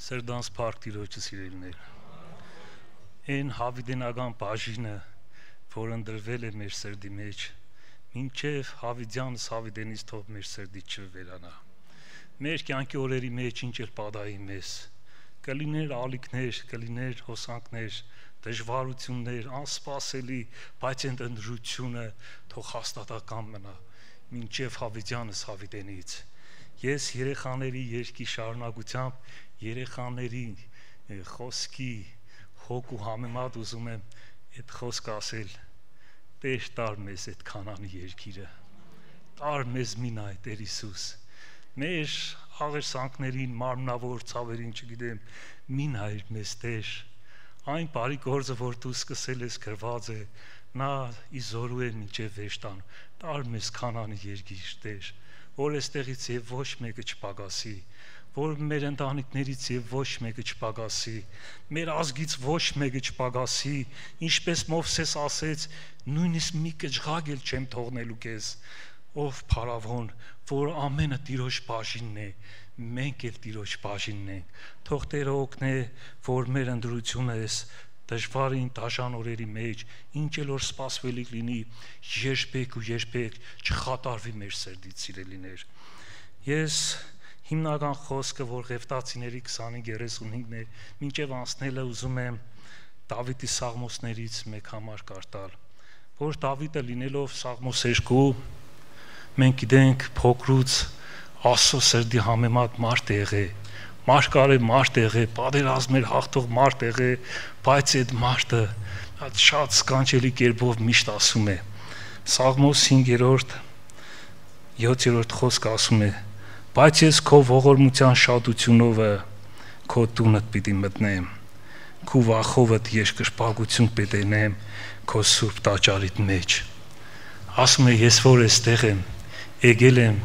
Սրդանց փառք Տիրոջը սիրելիներ։ Այն հավիտենական բաժինը, որ ընդրվել է մեր սրդի մեջ, մինչև հավիտյանս հավիտենից թող մեր սրդի չվերանա։ Մեր կյանքի օրերի մեջ ինչ էլ պատահի մեզ, կլիներ ալիքներ, կլիներ հոսանքներ, դժվարություններ, անսպասելի, բայց այդ ընդրությունը թող հաստատական մնա, մինչև հավիտյանս հավիտենից։ Ես երեխաների երգի շարունակությամբ երեխաների խոսքի հոգու համեմատ ուզում եմ այդ խոսքը ասել. Տեր տար մեզ այդ Քանանի երկիրը, տար մեզ մինա Տեր Հիսուս, մեր աղերսանքներին, մարմնավոր ցավերին, չգիտեմ, մին հայր մեզ Տեր, այն բարի գործը, որ դու սկսել ես գրված է, նա իզորու է մինչև վերջտան, տար մեզ Քանանի երկիր Տեր, որ այստեղից եւ ոչ մեկը չպագասի, որ մեր ընտանիքներից եւ ոչ մեկը չպագասի, մեր ազգից ոչ մեկը չպագասի, ինչպես Մովսես ասեց, նույնիսկ մի կջղակ էլ չեմ թողնելու քեզ, ով փարավոն, որ ամենը Տիրոջ բաժինն է, մենք էլ Տիրոջ բաժինն ենք, թող Տերը օգնե, որ մեր ընդրությունը էս դժվարին դաժան օրերի մեջ, ինչ էլ որ սպասվելիք լինի, երբեք ու երբեք չխատարվի մեր սրտից սիրելիներ։ Ես հիմնական խոսքը, որ Ղևտացիների 25:35-ն է, մինչև անցնելը ուզում եմ Դավիթի Սաղմոսներից մեկ համար կարդալ, որ Դավիթը լինելով Սաղմոս 2, մենք գիտենք փոքրուց Աստծո սրտի համեմատ մարդ է եղել, մարգարե մարդ է եղել, պատերազմներ հաղթող մարդ է եղել, բայց այդ մարդը շատ սքանչելի կերպով միշտ ասում է, Սաղմոս 5-րդ 7-րդ խոսքը ասում է, բայց ես քո ողորմության շատությունով քո տունդ պիտի մտնեմ, քո վախովդ երկրպագություն պիտի նեմ քո սուրբ տաճարիդ մեջ։ Ասում է, ես որ այստեղ եմ, եկել եմ,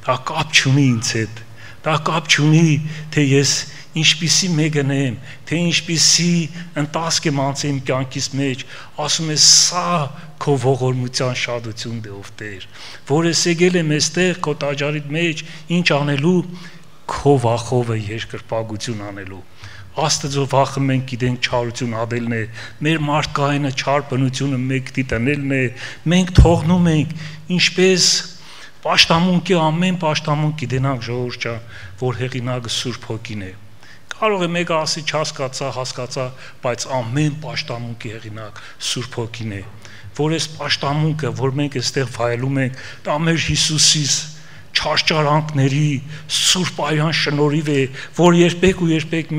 դա կապ չունի ինձ հետ, դա կապ չունի, թե ես ինչպիսի մեկն եմ, թե ինչպիսի ընտասկ եմ անցել իմ կյանքիս մեջ, ասում է, սա քո ողորմության շատությունն է ով Տեր, որ ես եկել եմ այստեղ քո տաճարիդ մեջ, ինչ անելու, քո վախովը երկրպագություն անելու։ Աստծո վախը մենք գիտենք չարություն ադելն է, մեր մարդկայինը չար բնությունը մեկ դիտանելն է, մենք թողնում ենք, ինչպես պաշտամունքի ամեն պաշտամունք գիտենանք ժողովուրդ ջան, որ հեղինակը Սուրբ Հոգին է։ Կարող է մեկը ասի հասկացա, բայց ամեն պաշտամունքի հեղինակ Սուրբ Հոգին է, որ այս պաշտամունքը, որ մենք այստեղ վայելում ենք, դա մեր Հիսուսից չարչարանքների Սուրբ արյան շնորհիվ է, որ երբեք ու երբեք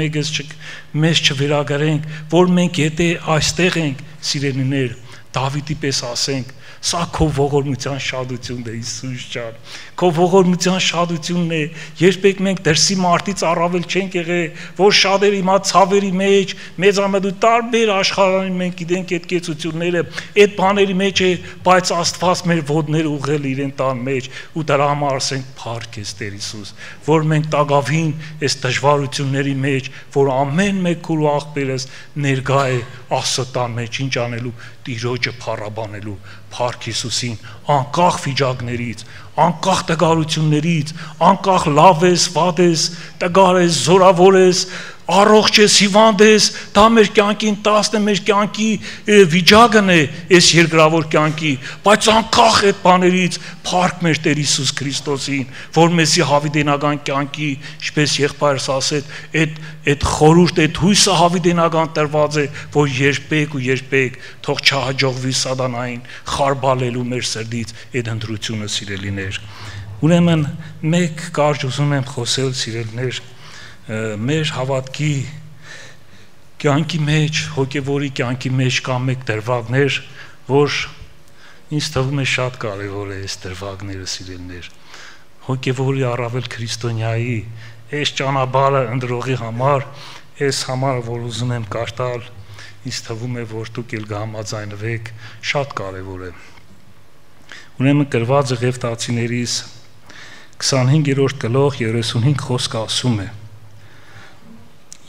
մեզ չվերագրենք, որ մենք եթե այստեղ ենք, սիրելիներ, Դավիթի պես ասենք, սա քո ողորմության շատությունն է Հիսուս ջան, քո ողորմության շատությունն է, երբեք մենք դրսի մարդից առավել չենք եղել, որ շատերի հիմա ցավերի մեջ, մեծամեծ տարբեր աշխարհային մենք գիտենք այդ կեցությունները, այդ բաների մեջ է, բայց Աստված մեր ոտները ուղղել իրեն տան մեջ, ու դրա համար ասենք փառք ես Տեր Հիսուս, որ մենք տագավին այս դժվարությունների մեջ, որ ամեն մեկ քուր աղբերս ներկա է Աստծո տան մեջ, ինչ անելու, Տիրոջը փառաբանելու, փառք Հիսուսին, անկախ վիճակներից, անկախ տգարություններից, անկախ լավ ես, վատ ես, տգար ես, զորավոր ես, առողջ ես, հիվանդ ես, դա մեր կյանքի ընթացն է, մեր կյանքի վիճակն է, այս երկրավոր կյանքի, բայց անկախ այդ բաներից փառք մեր Տեր Հիսուս Քրիստոսին, որ մեզի հավիտենական կյանքի, ինչպես եղբայրս ասեց, այդ խորհուրդ, այդ հույսը հավիտենական տրված է, որ երբեք ու երբեք թող չհաջողվի սատանային խարբալելու մեր սրտից այդ ընտրությունը սիրելիներ։ Ուրեմն մեկ կարճ ուզում եմ խոսել սիրելիներ, մեր հավատքի կյանքի մեջ, հոգևորի կյանքի մեջ կա մեկ դրվագներ, որ ինձ թվում է շատ կարևոր է այս դրվագները սիրելիներ, հոգևորի առավել քրիստոնյայի, այս ճանապարհը ընտրողի համար, այս համարը, որ ուզում եմ կարդալ, ինձ թվում է, որ դուք էլ կհամաձայնվեք, շատ կարևոր է։ Ուրեմն գրված է Ղևտացիներից 25-րդ գլուխ 35 խոսքը ասում է.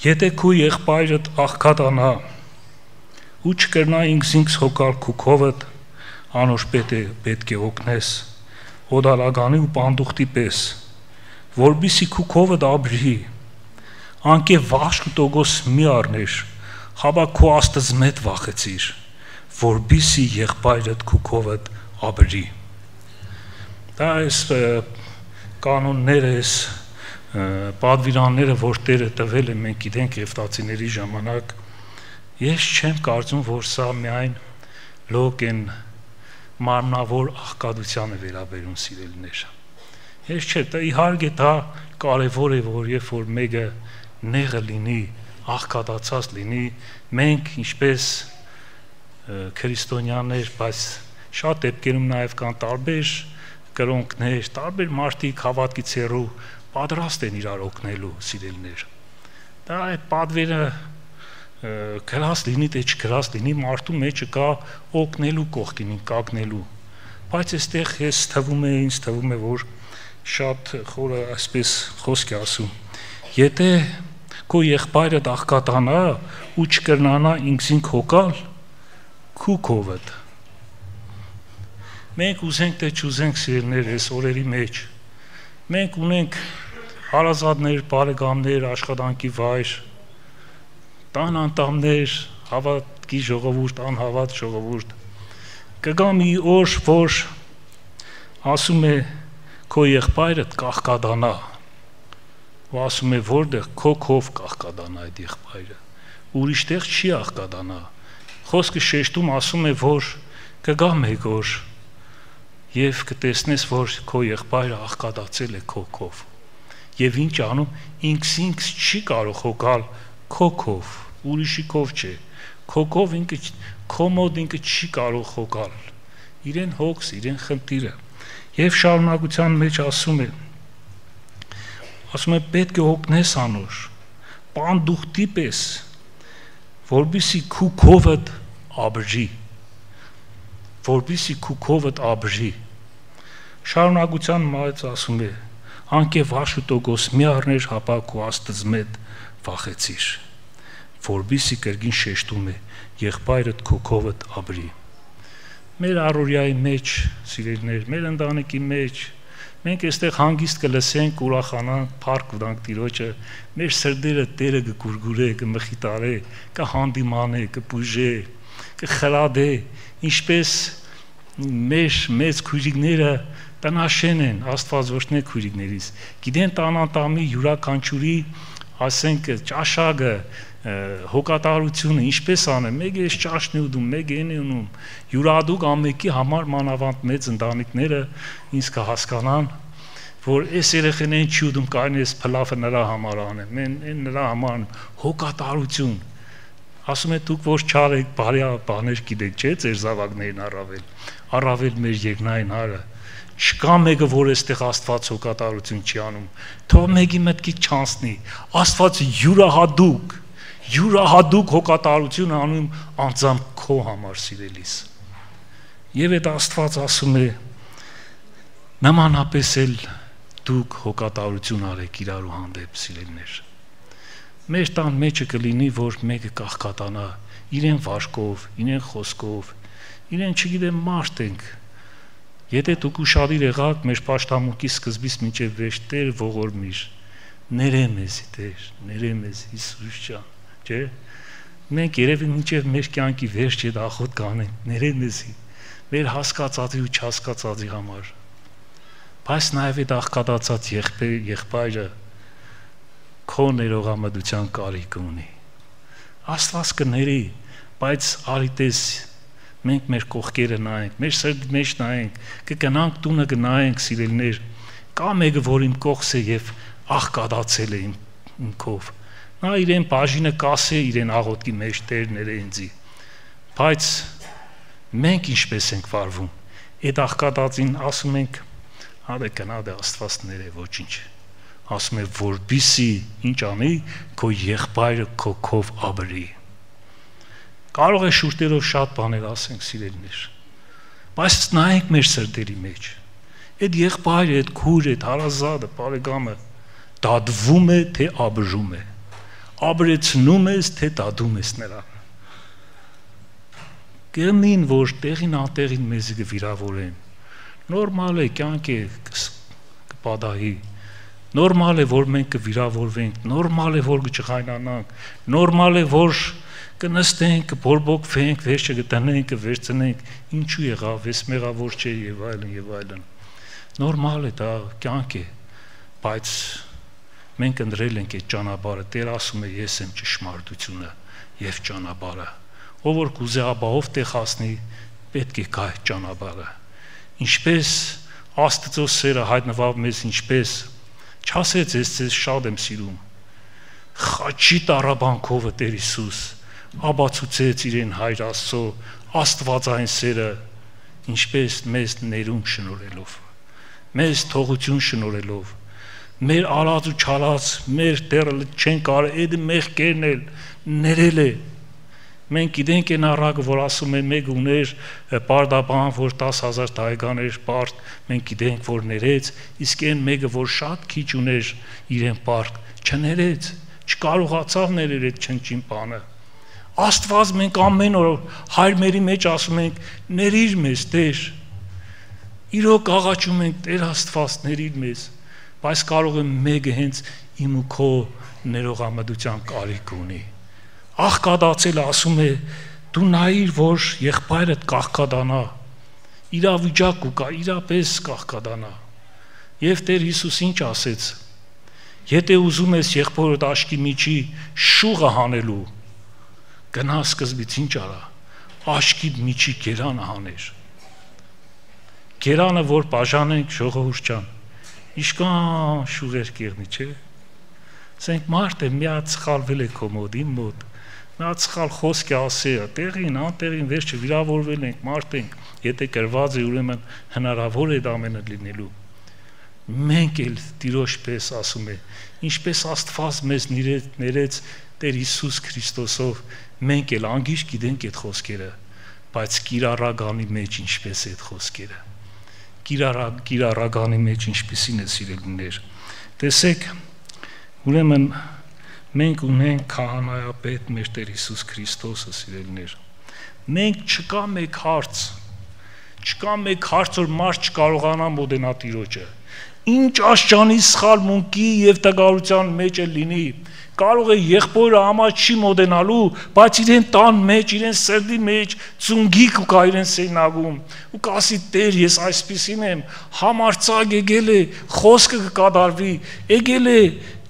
Եթե քու եղբայրդ աղքատանա ու չկրնա ինքզինքս հոգալ քուքովդ, անոր պետք է օգնես, օդալագանի ու պանդուխտի պես, որբիսի քուքովդ ապրի, անկե վաշք ու տոգոս մի առներ, հաբա քո Աստծո մետ վախեցիր, որբիսի եղբայրդ քուքովդ աբրի։ Դա այս կանոնները, այս պատվիրանները, որ Տերը տվել է, մենք գիտենք եվտացիների ժամանակ, ես չեմ կարծում, որ սա միայն լոկ են մարմնավոր աղքատությանը վերաբերում սիրելիներ։ Ես չէ, իհարկե դա կարևոր է, որ երբ որ մեկը նեղը լինի, աղքատացած լինի, մենք ինչպես քրիստոնյաներ, բայց շատ դեպքերում նաև կան տարբեր կրոնքներ, տարբեր մարդիկ հավատքից հեռու պատրաստ են իրար օգնելու սիրելիներ։ Դա այդ պատվերը գրած լինի, թե չգրած լինի, մարդու մեջը կա օգնելու կողքին, կանգնելու։ Բայց այստեղ ինձ թվում է, որ շատ խորը այսպես խոսք է ասում։ Եթե քո եղբայրը աղքատանա ու չկրնանա ինքսին հոգալ, քուքովդ։ Մենք ուզենք թե չուզենք սիրելիներ այս օրերի մեջ, մենք ունենք հարազատներ, բարեկամներ, աշխատանքի վայր, տան անդամներ, հավատքի ժողովուրդ, անհավատ ժողովուրդ, կգա մի օր, որ ասում է քո եղբայրդ կաղքատանա, ու ասում է որտեղ քո քով կաղքատանա այդ եղբայրը, ուրիշտեղ չի աղքատանա, խոսքը շեշտում ասում է, որ կգա մեկ օր եւ կտեսնես, որ քո եղբայրը աղքատացել է քո քով, եւ ինչ անում, ինքս չի կարող հոգալ քո քով, ուրիշի քով չէ, քո քով ինքը քո մոտ ինքը չի կարող հոգալ, իրեն հոգս, իրեն խնդիրը, եւ շարունակության մեջ ասում է պետք է օգնես անոր, պանդուխտի պես, որբիսի քուքովդ աբրի, շարունակության մեջ ասում է, անկե վաշ ու տոգոս մի առներ հապա քո Աստծո մետ վախեցիր, որբիսի կրկին շեշտում է, եղբայրդ քուքովդ աբրի։ Մեր առօրյայի մեջ, սիրելիներ, մեր ընտանիքի մեջ, մենք այստեղ հանգիստ կլսենք, ուրախանանք, փառք տանք Տիրոջը, մեր սրտերը Տերը կգուրգուրե, կմխիտարե, կհանդիմանե, կպուժե, կխրադե, ինչպես մեր մեծ քույրիկները տնաշեն են, Աստված ոչնե քույրիկներից, գիտեն տանատամի յուրաքանչյուրի, ասենք ճաշակը, հոգատարությունը ինչպես անեն, մեկը այս ճաշն է ուտում, մեկը այն է ունում, յուրադուկ ամեկի համար մանավանդ մեծ ընտանիքները ինձ կհասկանան, որ այս երեխեներին չի ուտում, կային այս փլավը նրա համար անեմ, են նրա համար հոգատարություն, ասում է դուք որ չարեք, բարի բաներ գիտեք, չէ, ձեր զավակներին առավել մեր երկնային Հայրը, չկա մեկը, որ այստեղ Աստված հոգատարություն չի անում, թող մեկի մտքից չանցնի, Աստված յուրահատուկ հոգատարություն անում անձամբ քո համար սիրելիս։ Եվ այդ Աստված ասում է նմանապես էլ դուք հոգատարություն արեք իրարու հանդեպ սիրելիներ։ Մեր տան մեջը կլինի, որ մեկը կաղքատանա իրեն վարքով, իրեն խոսքով, իրեն չգիտեմ մարդ ենք։ Եթե դուք ուշադիր եղաք մեր պաշտամունքի սկզբից մինչև վերջ Տեր ողորմիր, ներե մեզի Տեր, ներե մեզ Հիսուս ջան, չէ՞։ Մենք երևի մինչև մեր կյանքի վերջը ախոտ կանենք, ներե մեզի, մեր հասկացածի ու չհասկացածի համար։ Բայց նաև այդ աղքատացած եղբայրը քո ներողամտության կարիք ունի։ Աստված կների, բայց արիտես մենք մեր կողքերը նայենք, մեր սրտի մեջ նայենք, կգնանք տունը գնայենք սիրելիներ, կա մեկը, որ իմ կողքս է եւ աղքատացել է իմ քով։ Նա իրեն բաժինը կասե իրեն աղոթքի մեջ Տերները ինձի։ Բայց մենք ինչպես ենք վարվում։ Այդ աղքատածին ասում ենք, «Հա գնա դե Աստված ներե ոչինչ»։ Ասում է, որբիսի ինչ անի, քո եղբայրը քո քով աբրի։ Կարող է շուրտերով շատ բաներ ասենք սիրելիներ, բայց նայենք մեր սրտերի մեջ։ Այդ եղբայրը, այդ քույրը, այդ հարազատը, բարեկամը դադվում է, թե աբրում է։ Աբրեցնում ես, թե դադում ես նրան։ Կլինին, որ տեղին անտեղին մեզ կվիրավորեն։ Նորմալ է, կյանք է կպատահի։ Նորմալ է, որ մենք կվիրավորվենք, նորմալ է, որ կճղայնանանք, նորմալ է, որ կնստենք, կբորբոքվենք, վերջը կտնենք, կվերցնենք, ինչու եղավ, ես մեղավոր չէ եւ այլն եւ այլն։ Նորմալ է, դա կյանք է, բայց մենք ընտրել ենք այդ ճանապարհը, Տեր ասում է ես եմ ճշմարտությունը եւ ճանապարհը։ Ով որ կուզե ապահով տեղ հասնի, պետք է գա այդ ճանապարհը։ Ինչպես Աստծո սերը հայտնվավ մեզ, ինչպես չասեց ես ձեզ շատ եմ սիրում։ Խաչի տարաբանքովը Տեր Հիսուս աբացուցեց իրեն Հայր Աստծո աստվածային սերը, ինչպես մեզ ներում շնորհելով, մեզ թողություն շնորհելով, մեր արած ու չարած, մեր դեռ չեն կարել այդ մեղքերն էլ ներել է։ Մենք գիտենք այն առակը, որ ասում են մեկ ուներ պարտաբան, որ 10,000 տարեկան էր պարտ, մենք գիտենք, որ ներեց, իսկ այն մեկը, որ շատ քիչ ուներ իրեն պարտ, չներեց, չկարողացավ ներել այդ չնչին բանը։ Աստված մենք ամեն օր Հայր մերի մեջ ասում ենք, ներիր մեզ, Տեր։ Իրոք աղաչում ենք, Տեր Աստված, ներիր մեզ, բայց կարող է մեկը հենց իմ ու քո ներողամտության կարիք ունի։ Աղքատացել ասում է, դու նայիր, որ եղբայրդ կաղքատանա, իրավիճակ ու կա, իրապես կաղքատանա։ Եվ Տեր Հիսուս ինչ ասեց, եթե ուզում ես եղբորդ աչքի միջի շուղը հանելու, գնա սկզբից ինչ արա, աչքիդ միջի գերանը հաներ։ Գերանը, որ բաժանենք ժողովուրդ ջան, իշքան շուղեր կերնի, չէ։ Ասենք մարդ է մի հատ սխալվել է քո մոտ, իմ մոտ, մի հատ սխալ խոսք է ասել, տեղին, անտեղին վերջը վիրավորվել ենք, մարդ ենք, եթե կրված է, ուրեմն հնարավոր է դա ամենը լինելու։ Մենք էլ Տիրոջ պես ասում է, ինչպես Աստված մեզ ներեց Տեր Հիսուս Քրիստոսով, մենք էլ անգիշ գիտենք այդ խոսքերը, բայց կիրառագանի մեջ ինչպես է այդ խոսքերը։ Կիրառագանի մեջ ինչպիսին է սիրելիներ։ Տեսեք, ուրեմն մենք ունենք քահանայապետ մեր Տեր Հիսուս Քրիստոսը, սիրելիներ։ Մենք չկա մեկ հարց, որ մարդ չկարողանա մոտենա Տիրոջը։ Ինչ աշճանի սխալ մունքի եւ տգարության մեջ է լինի, կարող է եղբորը համար չի մոտենալու, բայց իրեն տան մեջ, իրեն սրտի մեջ ծունգիկ ու կա իրեն սենագում ու կասի Տեր ես այսպիսին եմ, համարցակ եկել է, խոսքը կկատարվի, եկել է,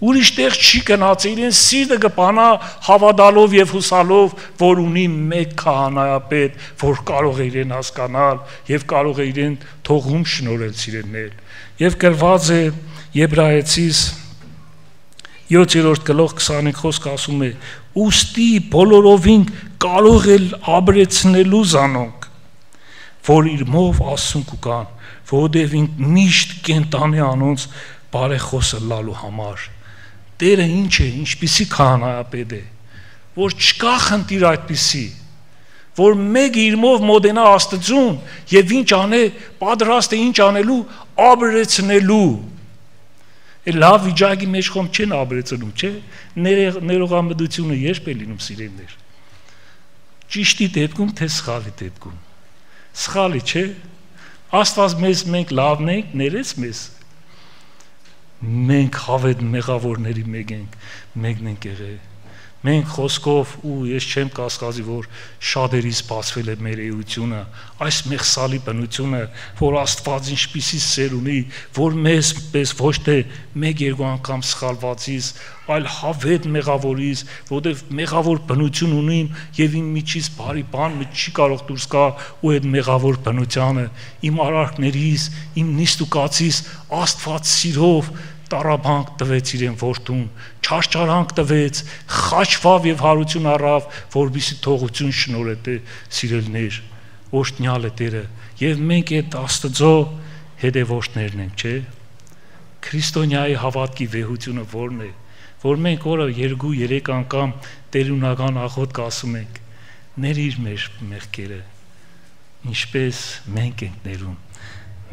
ուրիշ տեղ չի գնաց, իրեն սիրտը կբանա հավատալով եւ հուսալով, որ ունի մեկ քահանայապետ, որ կարող է իրեն հասկանալ եւ կարող է իրեն թողում շնորհել սիրելիներ։ Եվ գրված է Եբրայեցիս 7-րդ գլուխ 25 խոսքը ասում է. ուստի բոլորովին կարող է ապրեցնելու զանոնք, որ իր մով ասում կան, որովհետև ինք միշտ կենտանի անոնց բարեխոսը լալու համար։ Տերը ինչ է, ինչպիսի քահանայապետ է, որ չկա խնդիր այդպիսի, որ մեկ իր մով մոտենա Աստծուն եւ ինչ անե, պատրաստ է ինչ անելու, ապրեցնելու։ Լավ վիճակի մեջ խոմ չեն ապրեցնում, չէ՞։ Ներողամտությունը երբ է լինում սիրելիներ։ Ճիշտի դեպքում թե սխալի դեպքում։ Սխալի, չէ՞։ Աստված մենք լավն ենք, ներեց մեզ։ Մենք հավետ մեղավորների մեկն ենք եղել։ Մենք խոսքով ու ես չեմ կասկածի, որ շատերից բացվել է մեր էությունը, այս մեղսալի բնությունը, որ Աստված ինչպիսի սեր ունի, որ մեզ պես ոչ թե մեկ-երկու անգամ սխալվածից, այլ հավետ մեղավորից, որտեղ մեղավոր բնություն ունիմ եւ իմ միջից բարի բան չի կարող դուրս գա ու այդ մեղավոր բնությանը իմ արարքներից, իմ նիստուկացից Աստված սիրով տարաբանք տվեց իրեն որդուն, չարչարանք տվեց, խաչվավ եւ հարություն առավ, որպեսզի թողություն շնորհե Տեր սիրելիներ, օրհնյալ է Տերը, եւ մենք այդ Աստծո հետևորդներն ենք, չէ՞։ Քրիստոնյայի հավատքի վեհությունը ո՞րն է, որ մենք օրը 2-3 անգամ տերունական աղոթք ասում ենք, ներիր մեր մեղքերը, ինչպես մենք ենք ներում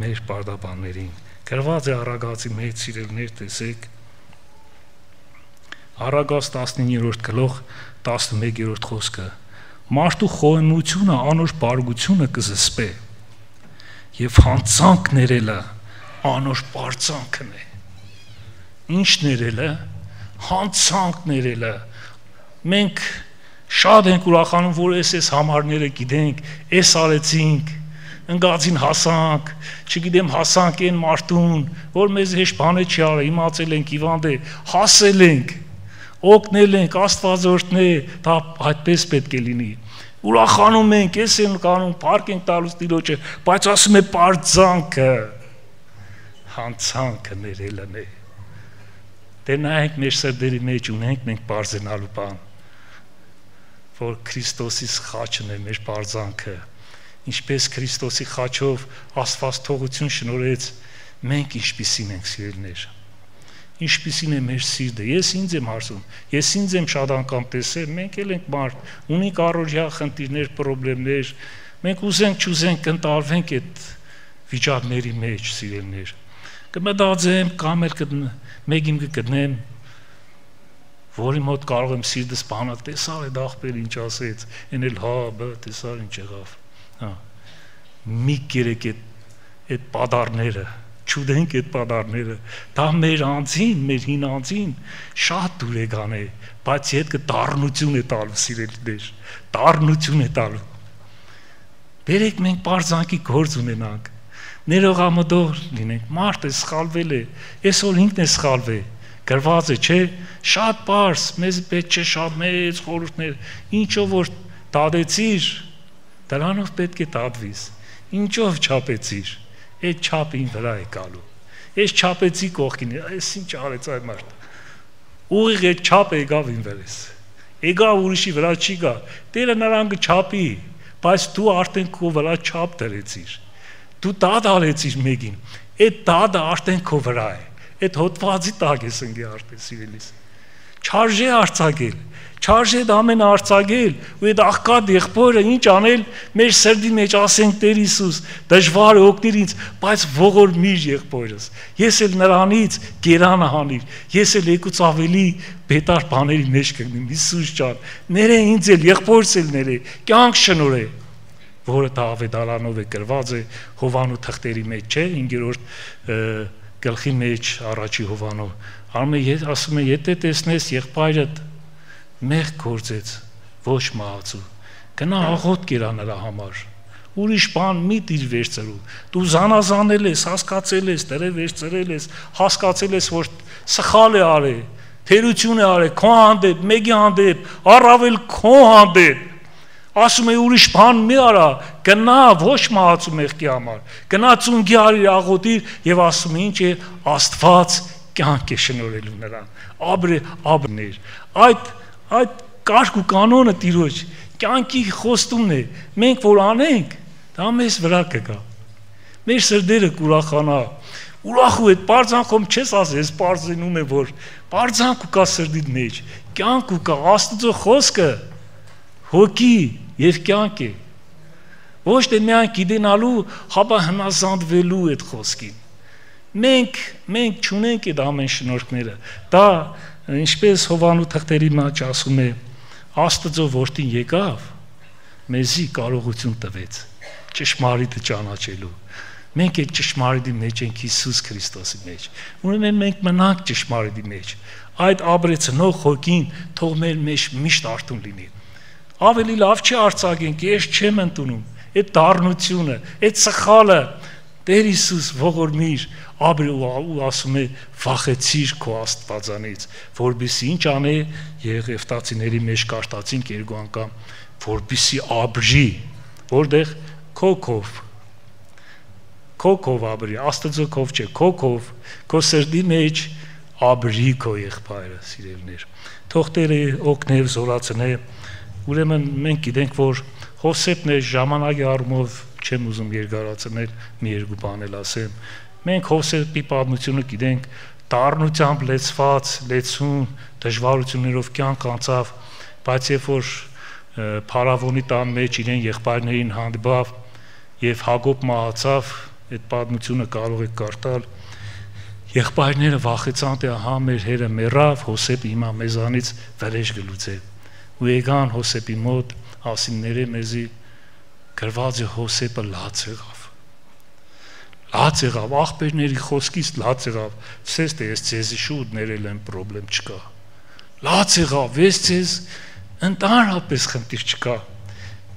մեր պարտաբաններին։ Գրված է Առագացի մեջ սիրելիներ, տեսեք, Առագաց 19-րդ գլուխ 11-րդ խոսքը. Մարդու խոհեմությունը անոր բարգությունը կզսպե եւ հանցանք ներելը անոր բարձանքն է։ ինչ ներելը, հանցանք ներելը, մենք շատ ենք ուրախանում, որ այս համարները գիտենք, այս արեցինք, ընկածին հասանք, չգիտեմ հասանք այն մարդուն, որ մեզ հեշտ բանը չի արել, իմացել ենք, հիվանդ է, հասել ենք, օգնել ենք, Աստվածորդն է, դա այդպես պետք է լինի։ Ուրախանում ենք, ես եմ կանում, փառք ենք տալուց Տիրոջը, բայց ասում է պարծանքը, հանցանքը ներելն է։ Դե նայենք մեր սրտերի մեջ ունենք մենք պարզենալու բան, որ Քրիստոսի խաչն է մեր պարզանքը, ինչպես Քրիստոսի խաչով Աստված թողություն շնորհեց, մենք ինչպիսին ենք սիրելիներ, ինչպիսին է մեր սիրտը, ես ինձ եմ հարցում, ես ինձ եմ շատ անգամ տեսել, մենք էլ ենք մարդ, ունենք առօրյա խնդիրներ, պրոբլեմներ, մենք ուզենք չուզենք ընտարվենք այդ վիճակների մեջ, սիրելիներ, կմտածեմ կամ էլ մեկին կգտնեմ, որի մոտ կարող եմ սիրտս բանալ, տեսար այդ աղբեր ինչ ասեց, այն էլ հա, տեսար ինչ եղավ, մի կերեք այդ պադարները, չուդենք այդ պադարները, դա մեր անձին, մեր հին անձին շատ դուր է գանե, բայց հետ դառնություն է տալու սիրելիներ, դառնություն է տալու, բերեք մենք պարզանքի գործ ունենանք, ներողամտող լինենք, մարդը սխալվել է, այսօր ինքն է սխալվել, գրված է, չէ, շատ պարզ, մեզ պետք չէ շատ մեծ խորհուրդներ, ինչով որ դադեցիր, դրանով պետք է դադվիս, ինչով չափեցիր, այդ չափին վրա է գալու, այս չափեցի կողքին, այս ինչ արեց այդ մարդը, ուղիղ այդ չափը եկավ ինվերես, եկավ ուրիշի վրա չի գա, Տերը նրան կչափի, բայց դու արդեն քո վրա չափ դրեցիր, դու դատ արեցիր մեկին, այդ դատը արդեն քո վրա է, այդ հոտվածի տակ ես ընկի արդեն սիրելիս, չարժե արձակել, չարժե այդ ամենը արձակել, ու այդ աղքատ եղբորը ինչ անել, մեր սրտի մեջ ասենք Տեր Հիսուս, դժվար է օգնիր ինձ, բայց ողորմիր եղբորս, ես էլ նրանից գերանը հանիր, ես էլ եկուց ավելի բետար բաների մեջ կգնեմ, Հիսուս ջան, ները ինձ էլ եղբորս էլ ները, կյանք շնորհե, որը դա ավետարանով է գրված է Հովանու թղթերի մեջ, չէ, 5-րդ գլխի մեջ առաջի Հովանով, ասում է, եթե տեսնես եղբայրդ մեղ գործեց, ոչ մահացու, գնա աղոտ կերա նրա համար, ուրիշ բան մի դիր վերցրու, դու զանազանել ես, հասկացել ես, դրե վերցրել ես, հասկացել ես, որ սխալ է արել, թերություն է արել, քո հանդեպ, մեկի հանդեպ, առավել քո հանդեպ, ասում է ուրիշ բան մի արա, գնա ոչ մահացու մեղքի համար, գնա ծունգի արիր աղոտիր եւ ասում է ինչ է Աստված կյանք է շնորհելու նրան, աբրներ, այդ կարգ ու կանոնը Տիրոջ կյանքի խոստումն է, մենք որ անենք, դա մեզ վրա կգա, մեր սրտերը կուրախանա, ուրախու այդ պարծանքով չես ասել, ես պարծենում եմ, որ պարծանք ու կա սրտիդ մեջ, կյանք ու կա, Աստծո խոսքը, հոգի և կյանք է, ոչ թե միայն գիտենալու, հապա հնազանդվելու այդ խոսքին, մենք չունենք այդ ամեն շնորհքները, դա ինչպես Հովանու թղթերի մեջ ասում է, Աստծո որդին եկավ, մեզի կարողություն տվեց, ճշմարիտը ճանաչելու, մենք այդ ճշմարիտի մեջ ենք Հիսուս Քրիստոսի մեջ, ուրեմն մենք մնանք ճշմարիտի մեջ, այդ ապրեցնող հոգին թող մեր մեջ միշտ արթուն լինի, ավելի լավ չի արձակենք, ես չեմ ընդունում, այդ դառնությունը, այդ սխալը, Տեր Հիսուս ողորմիր, ու ասում է վախեցիր քո Աստվածանից, որպեսզի ինչ անե Եգիպտացիների մեջ կարդացինք 2 անգամ, որպեսզի աբրի, որտեղ քով աբրի, Աստծո քով չէ, քո սրտի մեջ աբրի քո եղբայրը, սիրելիներ, թող Տերը օգնե զորացնե, ուրեմն մենք գիտենք, որ Հովսեփն է ժամանակի առումով չեմ ուզում երկարացնել, մի երկու բան էլ ասեմ, մենք Հովսեփի պատմությունը գիտենք, դառնությամբ լեցված, լեցուն, դժվարություններով կյանք անցավ, բայց երբ որ Փարավոնի տան մեջ իրեն եղբայրներին հանդիպավ եւ Հակոբ մահացավ, այդ պատմությունը կարող եք կարդալ, եղբայրները վախեցան, թե ահա մեր հերը մեռավ, Հովսեփը հիմա մեզանից վրեժ գլուծե, ու եկան Հովսեփի մոտ, ասին ները մեզի գրված է Հովսեփը լաց եղավ, լաց եղավ, աղբերների խոսքից լաց եղավ, ցես թե ես ցեզի շուտ ներել եմ, պրոբլեմ չկա։ Լաց եղավ, ես ցեզ ընդհանրապես խնդիր չկա։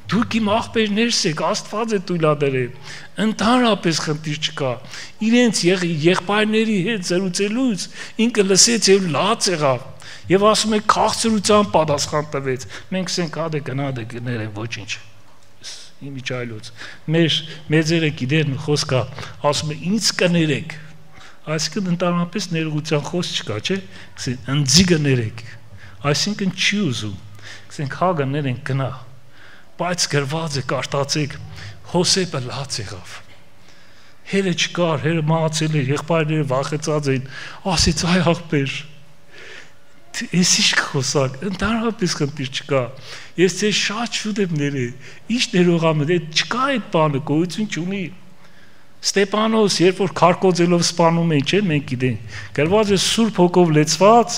Դուք իմ աղբերներս եք, Աստված է թույլատրել, ընդհանրապես խնդիր չկա։ Իրենց եղբայրների հետ զրուցելուց ինքը լսեց եւ լաց եղավ եւ ասում է քաղցրության պատասխան տվեց։ Մենք ասենք հա դե գնա դե գներեն ոչինչ։ Իմիջայլոց մեր մեծերը գիտեն խոսքա, ասում է ինձ կներեք։ Այսինքն ընդհանրապես ներողության խոսք չկա, չէ՞։ Ասեն ընձի կներեք։ Այսինքն չի ուզում։ Ասենք հա գներեն գնա։ Բայց գրված է, կարդացեք, Հոսեփը լաց եղավ։ Հերը չկար, հերը մահացել էր, եղբայրները վախեցած էին, ասեց այ աղբեր, ես ինչ կխոսակ, ընդհանրապես խնդիր չկա, ես ձեզ շատ շուտ եմ ներել, ինչ ներողամը, չկա այդ բանը, գոյություն չունի։ Ստեփանոս, երբ որ քարկոձելով սպանում էին, չէ՞, մենք գիտենք, գրված է Սուրբ Հոգով լեցված,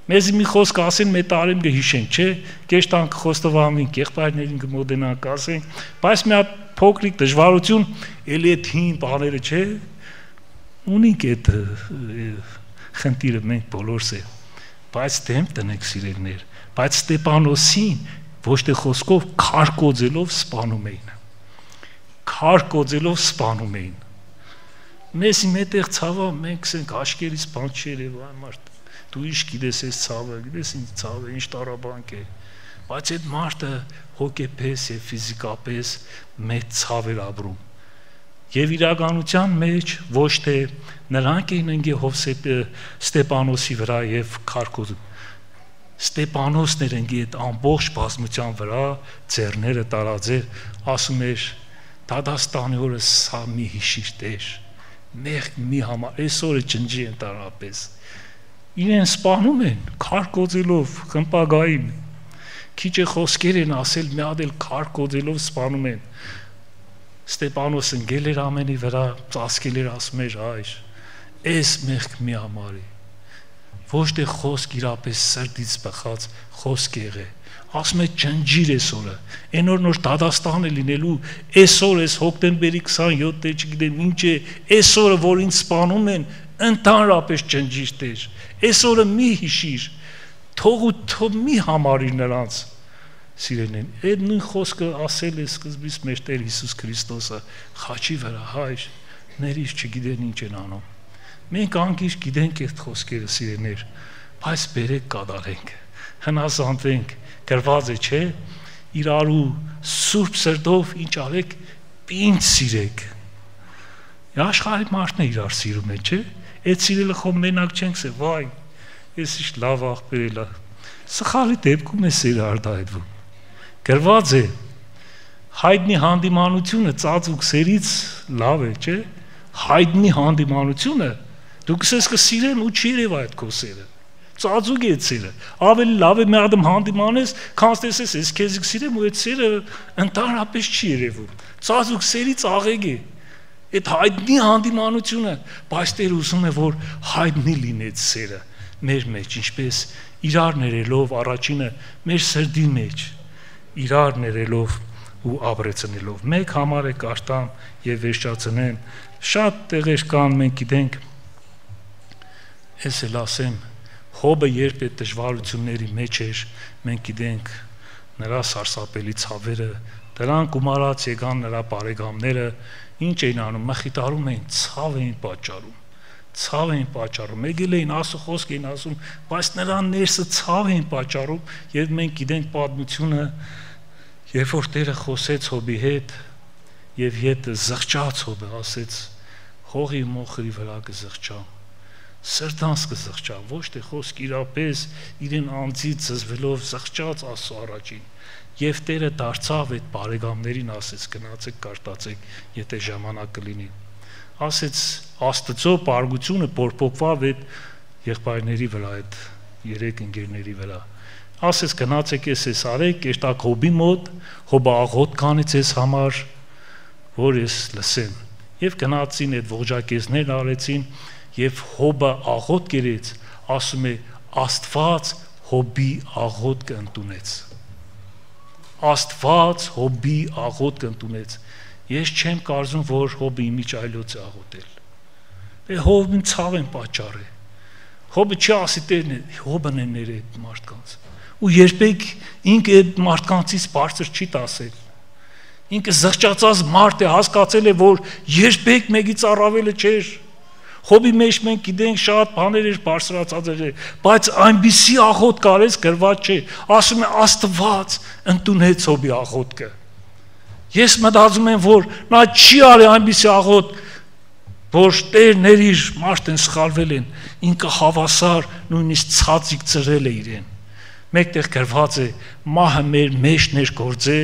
մեզ մի խոսք ասեն մետարիմ կհիշենք, չէ՞, կեշտանք խոստովանենք, եղբայրներին կմոտենանք, ասենք, բայց մի հատ փոքրիկ դժվարություն, էլի այդ հին բաները, չէ՞, ունենք այդ խնդիրը մենք բոլորս է, բայց դեմ տնենք սիրելիներ, բայց Ստեփանոսին ոչ թե խոսքով քարկոձելով սպանում էին, քարկոձելով սպանում էին, մեզ իմ այդտեղ ցավը, մենք ասենք աշկերից բան չէր եւ այ մարդ դու ինչ գիտես այս ցավը, գիտես ինչ ցավը, ինչ տարաբանք է, բայց այդ մարդը հոգեպես եւ ֆիզիկապես մեծ ցավ էր ապրում։ Եվ իրականության մեջ ոչ թե նրանք էին ընկել Ստեփանոսի վրա եւ քարկոզում։ Ստեփանոսն էր ընկել այդ ամբողջ բազմության վրա, ձեռները տարածեր, ասում էր Դադաստանի օրը սա մի հիշիր Տեր, մեղք մի համար, այսօրը ջնջի ընդհանրապես։ Իրեն սպանում են, քարկոձելով, խմպագային, քիչ է խոսքեր են ասել, մի հատ էլ քարկոձելով սպանում են։ Ստեփանոսը ընկել էր ամենի վրա, ծածկել էր, ասում էր այ, այս մեղք մի համար է։ Ոչ թե խոսք իրապես սրտից բխած խոսք եղե։ Ասում է ջնջիր այսօրը, այն օր նոր Դադաստան է լինելու, այսօր էս հոկտեմբերի 27-ը չգիտեմ ինչ է, այսօրը որ ինձ սպանում են, ընդհանրապես ջնջիր Տեր, այսօրը մի հիշիր, թող մի համարիր նրանց, սիրելին, այդ նույն խոսքը ասել է սկզբից մեր Տեր Հիսուս Քրիստոսը, խաչի վրա, հայր, ներիր չգիտեն ինչ են անում, մենք անգիր գիտենք այդ խոսքերը սիրելիներ, բայց բերեք կատարենք, հնազանդվենք, գրված է, չէ, իրարու սուրբ սրտով ինչ արեք, ինձ սիրեք։ Աշխարհի մարդն է իրար սիրում է, չէ, այդ սիրելը խո մենակ չենք սե, վայ, ես ինչ լավ աղբերել է, սխալի դեպքում է սերը արտահայտվում։ Գրված է, հայտնի հանդիմանությունը ծածուկ սերից լավ է, չէ, հայտնի հանդիմանությունը, դուք ես կսիրեն ու չի երևա այդ քո սերը։ Ծածուկ է սերը, ավելի լավ է մի հատ հանդիմանես, քան տեսես, ես քեզ սիրեմ ու այդ սերը ընդհանրապես չի երևում։ Ծածուկ սերից աղեկ է։ Այդ հայտնի հանդիմանությունը, բայց Տեր ուզում է, որ հայտնի լինի այդ սերը մեր մեջ, ինչպես իրար ներելով առաջինը մեր սրտի մեջ, իրար ներելով ու ապրեցնելով։ Մեկ համար է կարտամ եւ վերջացնեմ։ Շատ տեղեր կան, մենք գիտենք, ես էլ ասեմ, Հոբը երբ այդ դժվարությունների մեջ էր, մենք գիտենք նրա սարսափելի ցավերը, դրան գումարած եկան նրա բարեկամները, ինչ էին անում, մխիտարում էին, ցավ էին պատճառում, եկել էին ասու խոսք էին ասում, բայց նրան ներսը ցավ էին պատճառում, եւ մենք գիտենք պատմությունը, երբ որ Տերը խոսեց Հոբի հետ, եւ հետը զղջաց Հոբը, ասեց, հողի մոխրի վրա կզղջամ, սրտանց կզղջա, ոչ թե խոսք իրապես իրեն անձից զզվելով զղջաց Աստծո առաջին, եւ Տերը դարձավ այդ բարեկամներին ասեց, գնացեք կարտացեք, եթե ժամանակ կլինի, ասեց Աստծո պարգությունը փորփոքվավ այդ եղբայրների վրա, այդ երեք ընկերների վրա, ասեց գնացեք ես արեք, կեշտակ Հոբի մոտ, Հոբը աղոտ կանեց ես համար, որ ես լսեմ, եւ գնացին այդ ողջակեզներն արեցին, եւ Հոբը աղոտ կերեց, ասում է Աստված Հոբի աղոտ կընդունեց, Աստված Հոբի աղոտ կընդունեց, Ես չեմ կարծում, որ Հոբի իմիջ այլոց է աղոթել։ Հոբին ցավ են պատճառը։ Հոբը չի ասի Տերն է, Հոբն է ներ այդ մարդկանց։ Ու երբեք ինքը այդ մարդկանցից բարձր չի տասել։ Ինքը զղջացած մարդ է, հասկացել է, որ երբեք մեկից առավելը չէր։ Հոբի մեջ մենք գիտենք շատ բաներ էր բարձրացած էր, բայց այնպիսի աղոթք կարեց գրված չէ։ Ասում է Աստված ընդունեց Հոբի աղոթքը։ Ես մտածում եմ, որ նա չի արի այնպիսի աղոթք, որ Տերն էր մարդն սխալվել են, ինքը հավասար նույնիսկ ցածիկ ծրել է իրեն։ Մեկտեղ գրված է մահը մեր մեջ ներգործե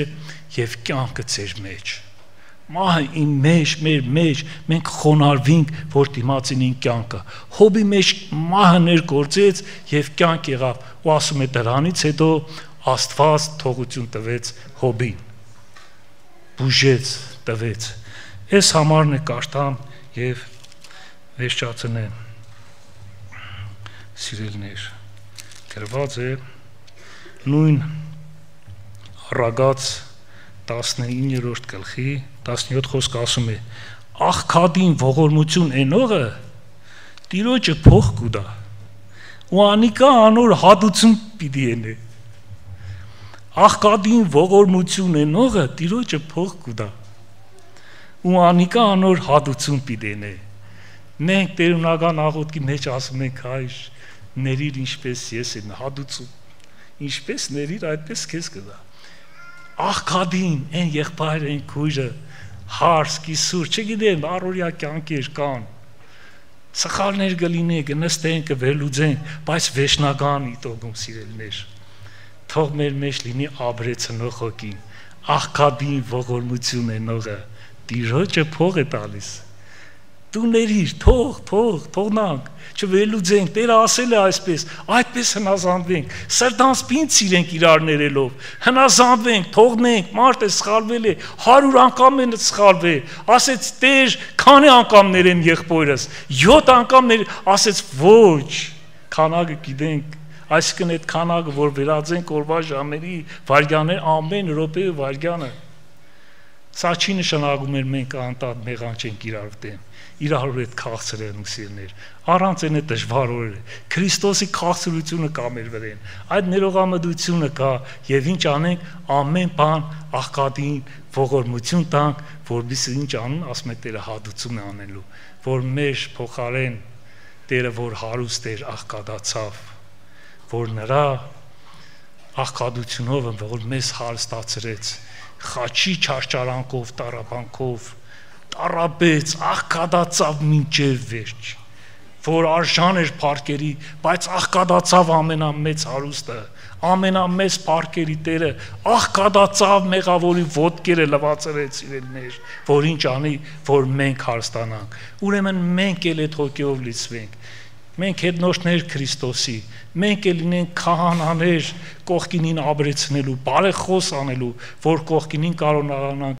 եւ կյանքը ծեր մեջ։ Մահը իմ մեջ, մեր մեջ, մենք խոնարհվինք, որ դիմացինին կյանքը։ Հոբի մեջ մահը ներգործեց եւ կյանք եղավ, ու ասում է դրանից հետո Աստված թողություն տվեց Հոբին։ Բուժեց, տվեց։ Այս համարն է կարդամ եւ վերջացնեմ։ Սիրելիներ, գրված է նույն Առագած 19-րդ գլխի 17 խոսք ասում է. աղքատին ողորմություն ենողը Տիրոջը փող կուտա, ու անիկա անոր հատուցում պիտի ենե։ Աղքատին ողորմություն ենողը Տիրոջը փող կուտա, ու անիկա անոր հատուցում պիտի ենե։ Մենք տերունական աղոթքի մեջ ասում ենք հայր, ներիր ինչպես ես եմ հատուցում, ինչպես ներիր այդպես քեզ կտա։ Աղքատին, այն եղբայրը, այն քույրը, հարս, կիսուր, չգիտեմ, առօրյա կյանքեր կան, սխալներ կլինի, կնստեն, կվերլուծեն, բայց վերջնական իտոգում սիրելիներ, թող մեր մեջ լինի ապրեցնող հոգին, աղքատին ողորմություն ենողը, Տիրոջը փող է տալիս։ Դու ներիր, թողնանք, չվերլուծենք, Տերը ասել է այսպես, այդպես հնազանդվենք, սրտանց պինդ սիրենք իրար ներելով, հնազանդվենք, թողնենք, մարդ է սխալվել է, 100 անգամ է սխալվել, ասեց Տեր, քանի անգամ ներեմ եղբորս, 7 անգամ ասեց ոչ, քանակը գիտենք, այսինքն այդ քանակը, որ վերածենք օրվա ժամերի, վայրկյաններ, ամեն րոպե վայրկյանը, սա չի նշանակում էր մենք անտառ մեղան չենք իրար դեմ, իրար հետ քաղցր են ուսիլներ, առանց այն է դժվար օրերը, Քրիստոսի քաղցրությունը կա մեր վրեն, այդ ներողամտությունը կա եւ ինչ անենք, ամեն բան աղքատին ողորմություն տանք, որովհետեւ ինչ անուն ասում է Տերը հատուցում է անելու, որ մեր փոխարեն Տերը որ հարուստ էր աղքատացավ, որ նրա աղքատությունով որ մեզ հարստացրեց, խաչի չարչարանքով, տառապանքով, տառապեց, աղքատացավ մինչև վերջ, որ արժան էր փառքերի, բայց աղքատացավ ամենամեծ հարուստը, ամենամեծ փառքերի Տերը, աղքատացավ մեղավորի ոտքերը լվացրեց իրեններ, որ ինչ անի, որ մենք հարստանանք, ուրեմն մենք էլ այդ հոգեով լցվենք, մենք հետնորդներ Քրիստոսի, մենք էլ լինենք քահանաներ կողքինին ապրեցնելու, բարեխոս անելու, որ կողքինին կարողանանք